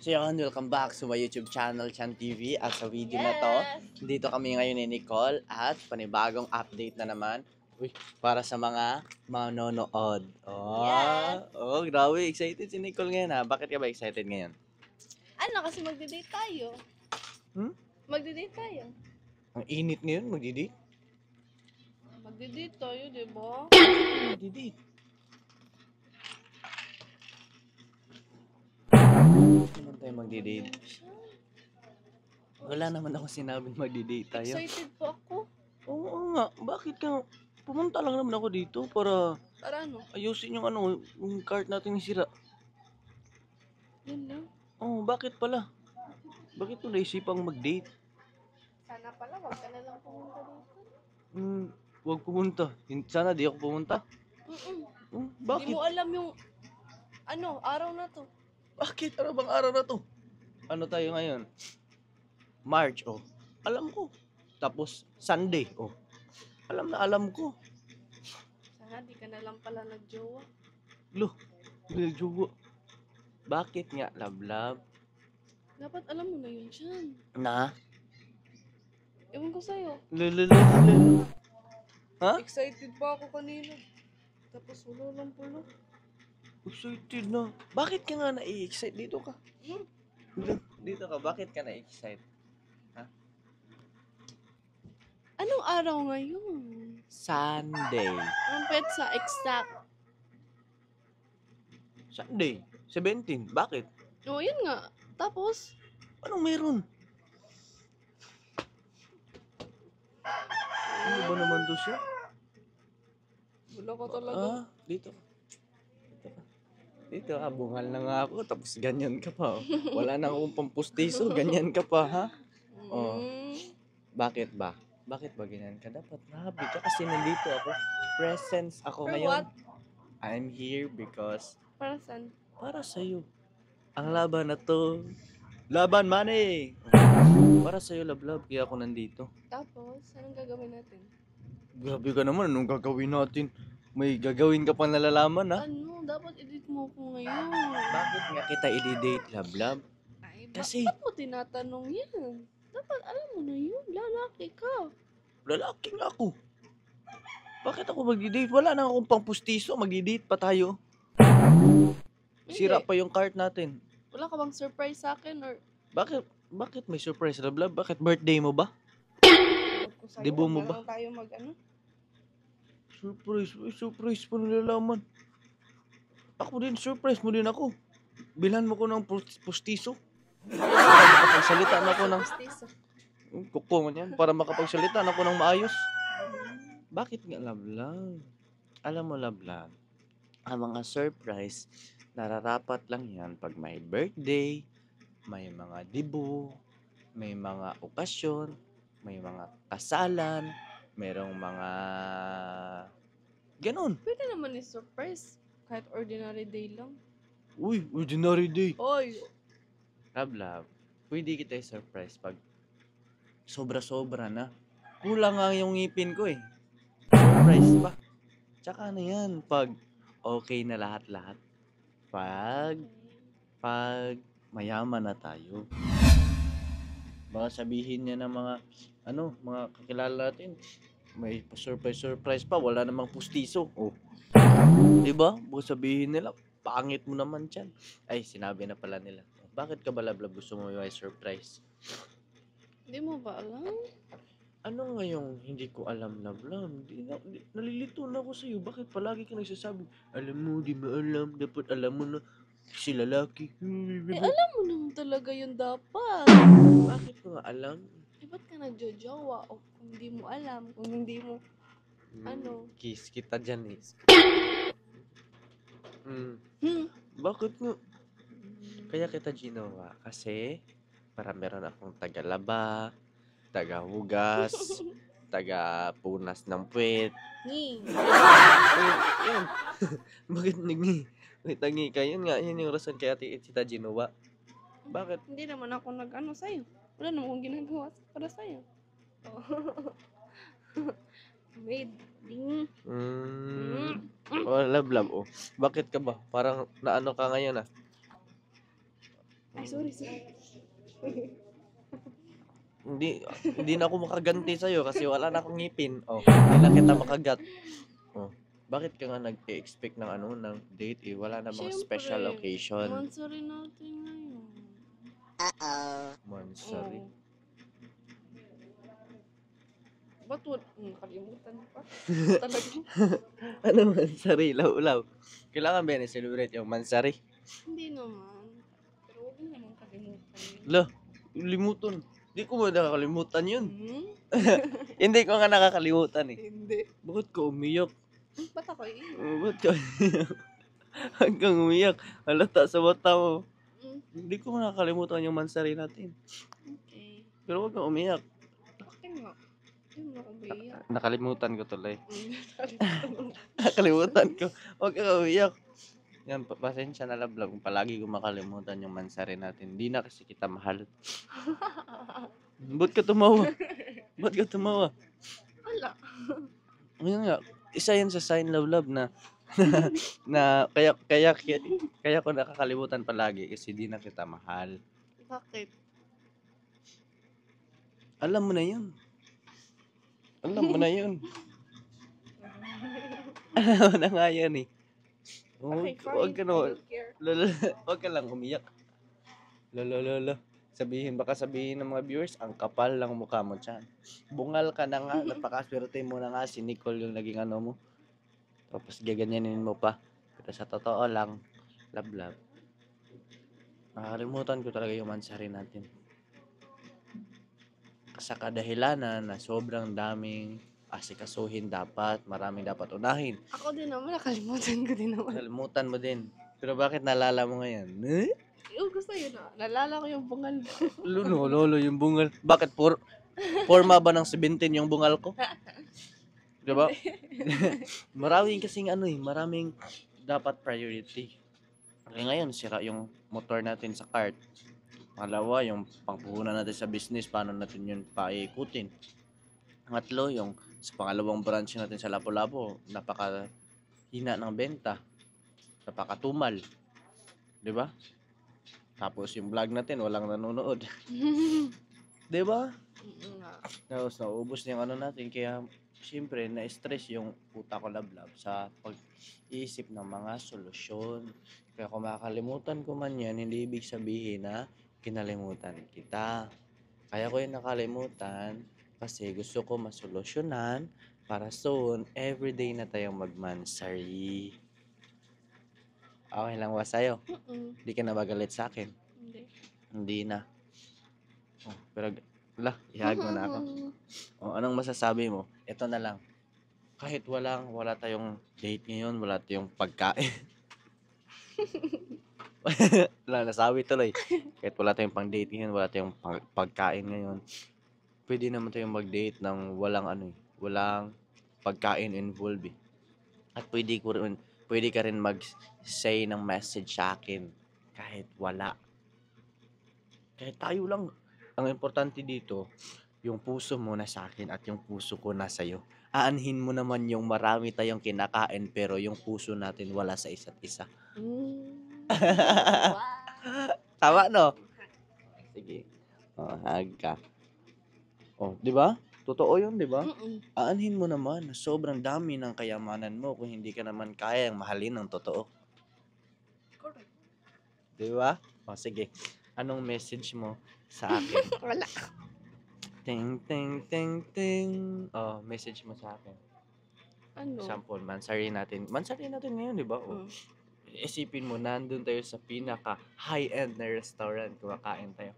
So yun, welcome back sa my YouTube channel, Chan TV. At sa video na to, dito kami ngayon ni Nicole at panibagong update na naman. Uy, para sa mga manonood. Oh, grabe, excited si Nicole ngayon ha. Bakit ka ba excited ngayon? Ano, kasi magdi-date tayo. Magdi-date tayo. Ang init ngayon, magdi-date? Magdi-date tayo, di ba? Magdi-date. Naman tayo magdi-date. Wala naman ako sinabing magdi-date tayo. Excited po ako. Oo nga, bakit ka? Pumunta lang naman ako dito para Para ano? ayusin yung yung cart natin ni sira. Yun lang. Oh, bakit pala? Bakit mo naisipang mag-date? Sana pala, wag ka na lang pumunta dito. Huwag pumunta. Sana di ako pumunta. Hindi Bakit? mo alam yung, araw na to. Bakit? Ano bang araw na to? Ano tayo ngayon? March, oh. Alam ko. Tapos, Sunday, oh. Alam ko. Sana di ka na lang pala nag-jowa. Lo, nagjowa. Bakit nga, love? Dapat alam mo na yun, Chan. Na? Ewan ko sa'yo. Lulululul. Ha? Excited pa ako kanina. Tapos wala lang pala. Excited na. Bakit ka nga na-excite? Dito ka. Dito ka. Bakit ka na-excite? Anong araw ngayon? Sunday. Anong petsa exact? Sunday. 17. Bakit? O, yun nga. Tapos, Anong meron? Ano ba naman to siya? wala ka talaga. Dito ka. Dito ka. Bungal na nga ako. Tapos ganyan ka pa. Oh. Wala na akong pampustiso. Ganyan ka pa, ha? Oh. Bakit ba? Bakit ba ganyan ka? Dapat happy ka kasi nandito ako. Presence ako For ngayon. what? I'm here because Para saan? para sa'yo. Ang laban na to. Laban, money! Para sa'yo, love. Kaya ako nandito. Tapos, anong gagawin natin? Grabe ka naman. Anong gagawin natin? May gagawin ka pa nalalaman, ha? Dapat edit mo ko ngayon. Bakit nga kita i-date, love? Ay, Kasi- ba't mo tinatanong yan? Dapat alam mo na yun. Lalaki ka. Lalaki nga ako. Bakit ako mag-date? Wala na akong pangpustiso. Mag-date pa tayo. Sira Hindi. pa yung cart natin. Wala ka bang surprise sa akin? Or Bakit may surprise, love? Bakit birthday mo ba? huwag ko sa'yo? Debo mo Huwag ba? na lang tayo Surprise. May surprise pa nalalaman. Ako din, surprise mo din ako. Bilhan mo ko ng pustiso. Para makapagsalita na ako ng... Pustiso. Kuko man yan. Para makapagsalita na ako ng maayos. Bakit nga, love? Alam mo, love, ang mga surprise, nararapat lang yan pag may birthday, may mga debut, may mga okasyon, may mga kasalan, merong mga... Ganon. Pwede naman i-surprise. Kahit ordinary day lang. Uy, ordinary day. Oy! Love, pwede kita i-surprise pag sobra-sobra na. Kulang nga yung ngipin ko eh. Surprise pa. Tsaka na yan, pag okay na lahat-lahat. Pag mayaman na tayo. Baka sabihin niya ng mga, mga kakilala natin, may surprise pa, wala namang pustiso. Oh. Diba? Baka sabihin nila, pangit mo naman dyan. Ay, sinabi na pala nila. Bakit ka ba, love, gusto mo may surprise? Hindi mo ba alam? Ano nga yung hindi ko alam, love? Nalilito na ako sa'yo. Bakit palagi ka nagsasabi, alam mo, di mo alam, dapat alam mo na si lalaki. Alam mo naman talaga yun dapat. Bakit ko nga alam? Ba't ka nagjojowa? O kung hindi mo alam, kung hindi mo, Kiss kita dyan eh. Bakit nga? Kaya kita ginawa kasi para meron akong tagalaba, tagahugas, tagapunas ng puwet. Yan. Bakit nagni? May tangi ka. Yun nga, yun yung rason kaya kita ginawa. Bakit? Hindi naman ako sa'yo. Wala naman akong ginagawa para sa'yo. Wait. Ding. Oh, love. Oh. Bakit ka ba? Parang naano ka ngayon ah. Ay, sorry. Hindi na ako makaganti sa'yo kasi wala na akong ngipin. Oh, hindi na kita makagat. Oh, bakit ka nga nag-expect ng ng date eh? Wala namang special Siyempre, occasion. mansari natin ngayon. Mansari. Oo. Ba't kalimutan pa? Talaga. Ano mansari? Law-law. Kailangan ba celebrate yung mansari? Hindi naman. Pero huwag mo naman kalimutan yun. Lah, limutan. Hindi ko ba nakakalimutan yun? Hmm? Hindi ko nga nakakalimutan eh. Hindi. Bakit ka umiyak? Ba't ako iiyak? Ba't ka Huwag kang umiyak. Halata sa mata mo. Hmm, Hindi ko nakakalimutan yung mansari natin. okay. Pero huwag kang umiyak. Bakit nga? Hindi mo ako iiyak. Nakalimutan ko tuloy. Nakalimutan mo. Nakalimutan ko. Huwag kang umiyak. Yan, pasensya na love kung palagi ko makalimutan yung mansari natin. Hindi na kasi kita mahal. Ba't ka tumawa? Ba't ka tumawa? Wala. Yun nga, isa yan sa sign love na na kaya ko nakakalimutan palagi kasi di na kita mahal. Bakit? Alam mo na yun. Alam mo na yun. Alam mo na nga yan eh. Okay, Huwag ka fine. I na, don't care. huwag ka lang umiyak. Lolo. Baka sabihin ng mga viewers, ang kapal lang mukha mo dyan. Bungal ka na nga, napakaswerte mo na nga, si Nicole yung naging ano mo. Tapos gaganyanin mo pa. Pero sa totoo lang, love. Nakakalimutan ko talaga yung mansari natin. Sa kadahilanan na sobrang daming asikasuhin dapat, maraming dapat unahin. Ako din naman, nakalimutan ko din naman. Kalimutan mo din. Pero bakit nalala mo ngayon? Eh? Yung gusto yun na. Nalala ko yung bungal mo. Lolo, yung bungal. Bakit forma ba ng 17 yung bungal ko? Diba? Maraming kasing maraming dapat priority. Kaya ngayon, sira yung motor natin sa cart. Pangalawa, yung pangpuhunan natin sa business, paano natin yun paikutin. Pangatlo, yung sa pangalawang branch natin sa Lapu-Lapu, napakahina ng benta. Napakatumal. Diba? Tapos yung vlog natin, walang nanonood. Diba? Nga. Tapos naubos na yung natin. Kaya, siyempre, na-stress yung puta ko love sa pag-iisip ng mga solusyon. Kaya kung makakalimutan ko man yan, hindi ibig sabihin na kinalimutan kita. Kaya ko yung nakalimutan kasi gusto ko masolusyonan para soon, everyday na tayong magmansari. Okay lang ba sa'yo? Hindi ka na ba galit sa akin? Hindi. Hindi na. Oh, pero, ihag mo na ako. Oh, anong masasabi mo? Ito na lang. Kahit wala tayong date ngayon, wala tayong pagkain. Wala, nasabi tuloy. Kahit wala tayong pang date ngayon, wala tayong pagkain ngayon. Pwede naman tayong mag-date ng walang pagkain involved eh. At pwede ka rin mag-say ng message sa akin kahit wala. Kahit tayo lang. Ang importante dito, yung puso mo na sa akin at yung puso ko na sa'yo. Aanhin mo naman yung marami tayong kinakain pero yung puso natin wala sa isa't isa. Wow. Tama, no? Sige. Hag ka. Oh, di ba? Totoo yun, di ba? Aanhin mo naman na sobrang dami ng kayamanan mo kung hindi ka naman kayang mahalin ng totoo. Correct. Di ba? O, sige. Anong message mo sa akin? Wala. Ting. Oh, message mo sa akin. Ano? Example, mansari natin ngayon, di ba? Oh. Isipin mo, nandun tayo sa pinaka high-end na restaurant, kumakain tayo.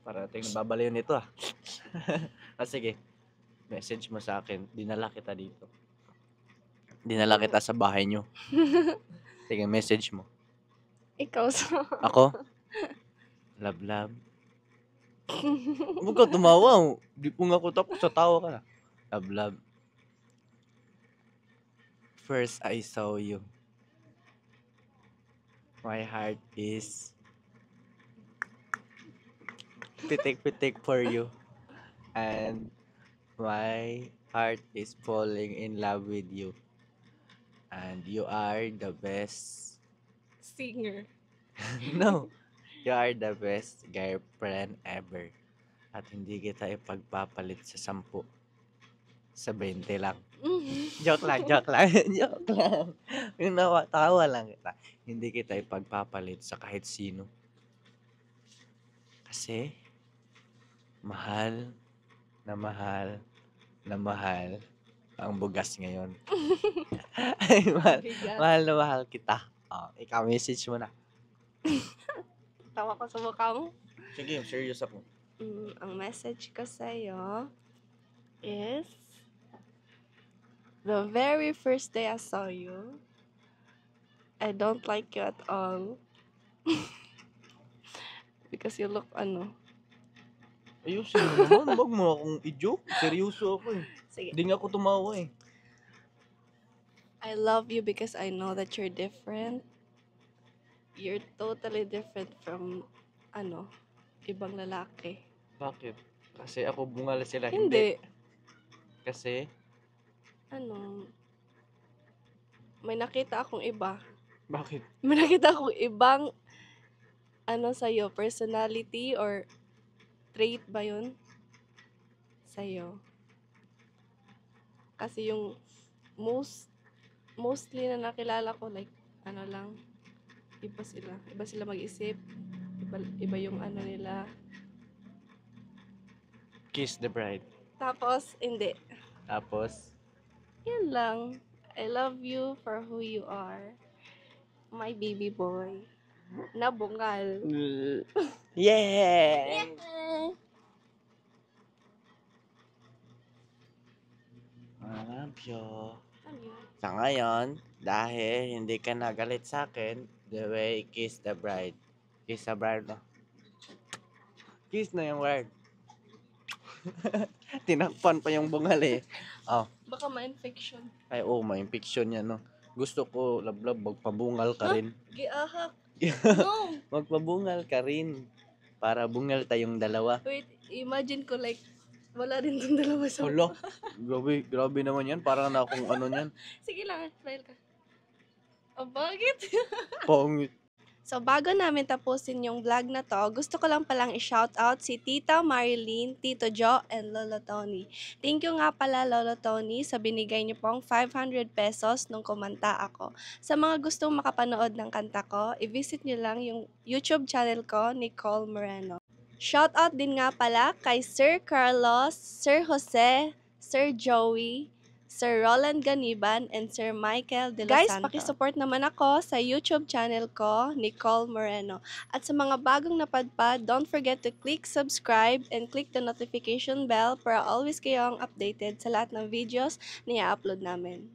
Para tayong babaliw nito ah. Sige, message mo sa akin, dinala kita dito. Dinala kita sa bahay nyo. Sige, message mo. Ikaw sa... Ako? Love. Huwag ka tumawa. Di po nga ako tapos sa tawa ka na. Love. First I saw you. My heart is pitik for you. And my heart is falling in love with you. And you are the best. Singer. No. You are the best girlfriend ever. At hindi kita ipagpapalit sa 10. Sa 20 lang. Joke lang, joke lang. Joke lang. Yung tawa lang kita. Hindi kita ipagpapalit sa kahit sino. Kasi, mahal na mahal na mahal ang bugas ngayon. Ay, Bigat. mahal na mahal kita. Oh, ikaw, message mo na. Tawa ko sa mukha mo. Sige, serious ako. Ang message ko sa'yo is, the very first day I saw you, I don't like you at all. Because you look, Ayusin mo naman. Wag mo akong i-joke. Seryoso ako eh. sige. Hindi nga ako tumawa eh. I love you because I know that you're different. You're totally different from, ibang lalaki. Bakit? Kasi ako bungal sila. Hindi. Kasi, May nakita akong iba. bakit? May nakita akong ibang, sa'yo, personality or trait ba yun? Sa'yo. Kasi yung mostly na nakilala ko, like, lang, iba sila. Iba sila mag-isip. Iba yung nila. Kiss the bride. Tapos, hindi. Tapos, Yan lang. I love you for who you are. My baby boy. Nabungal. yeah! I love you. Ano yun? Sa ngayon, dahil hindi ka nagalit sa akin, the way kiss the bride. Kiss the bride na. Kiss na yung word. Tinakpan pa yung bungal eh. Oh, Baka ma-infection. ay may infection yan no. Gusto ko, lablab, magpabungal ka rin. Giahak. No! Magpabungal ka rin. Para bungal tayong dalawa. Wait, imagine ko like, wala rin tong dalawa sa... Hala, grabe naman yan. Parang na akong ano yan. Sige lang, smile ka. Oh, bakit? Pangit. So, bago namin tapusin yung vlog na to, gusto ko lang palang i-shoutout si Tita Marilyn, Tito Joe, and Lolo Tony. Thank you nga pala, Lolo Tony, sa binigay niyo pong 500 pesos nung kumanta ako. Sa mga gustong makapanood ng kanta ko, i-visit niyo lang yung YouTube channel ko, Nicole Moreno. Shoutout din nga pala kay Sir Carlos, Sir Jose, Sir Joey, Sir Roland Ganiban, and Sir Michael De Los Santos. Guys, pakisupport naman ako sa YouTube channel ko, Nicole Moreno. At sa mga bagong napadpad, don't forget to click subscribe and click the notification bell para always kayong updated sa lahat ng videos na i-upload namin.